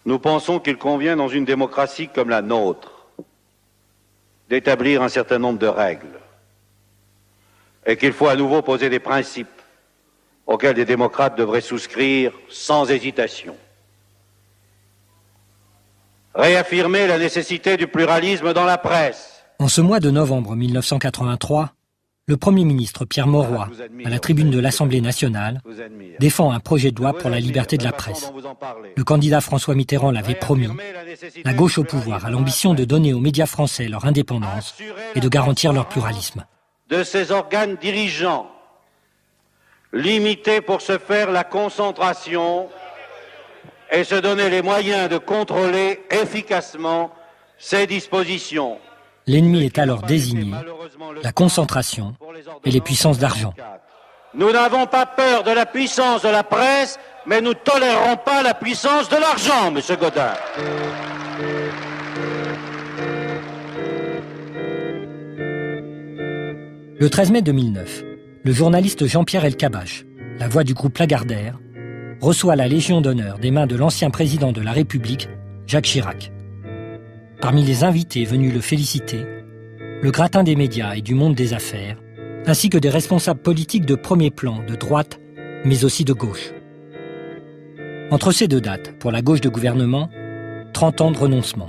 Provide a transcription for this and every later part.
Nous pensons qu'il convient dans une démocratie comme la nôtre d'établir un certain nombre de règles et qu'il faut à nouveau poser des principes auxquels les démocrates devraient souscrire sans hésitation. Réaffirmer la nécessité du pluralisme dans la presse. En ce mois de novembre 1983, le Premier ministre Pierre Mauroy, à la tribune de l'Assemblée nationale, défend un projet de loi pour la liberté de la presse. Le candidat François Mitterrand l'avait promis. La gauche au pouvoir a l'ambition de donner aux médias français leur indépendance et de garantir leur pluralisme. De ces organes dirigeants, limiter pour ce faire la concentration et se donner les moyens de contrôler efficacement ces dispositions. L'ennemi est alors désigné, la concentration et les puissances d'argent. Nous n'avons pas peur de la puissance de la presse, mais nous ne tolérerons pas la puissance de l'argent, M. Gaudin. Le 13 mai 2009, le journaliste Jean-Pierre Elkabbach, la voix du groupe Lagardère, reçoit la Légion d'honneur des mains de l'ancien président de la République, Jacques Chirac. Parmi les invités venus le féliciter, le gratin des médias et du monde des affaires, ainsi que des responsables politiques de premier plan, de droite, mais aussi de gauche. Entre ces deux dates, pour la gauche de gouvernement, 30 ans de renoncement.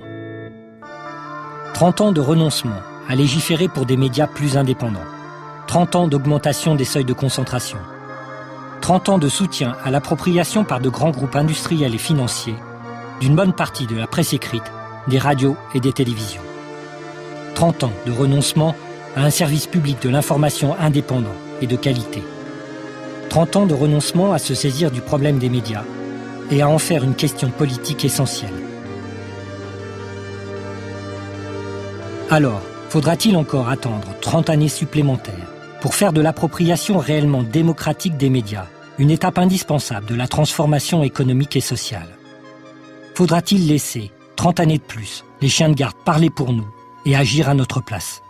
30 ans de renoncement à légiférer pour des médias plus indépendants. 30 ans d'augmentation des seuils de concentration. 30 ans de soutien à l'appropriation par de grands groupes industriels et financiers d'une bonne partie de la presse écrite, des radios et des télévisions. 30 ans de renoncement à un service public de l'information indépendant et de qualité. 30 ans de renoncement à se saisir du problème des médias et à en faire une question politique essentielle. Alors, faudra-t-il encore attendre 30 années supplémentaires pour faire de l'appropriation réellement démocratique des médias une étape indispensable de la transformation économique et sociale? Faudra-t-il laisser 30 années de plus, les chiens de garde parler pour nous et agir à notre place?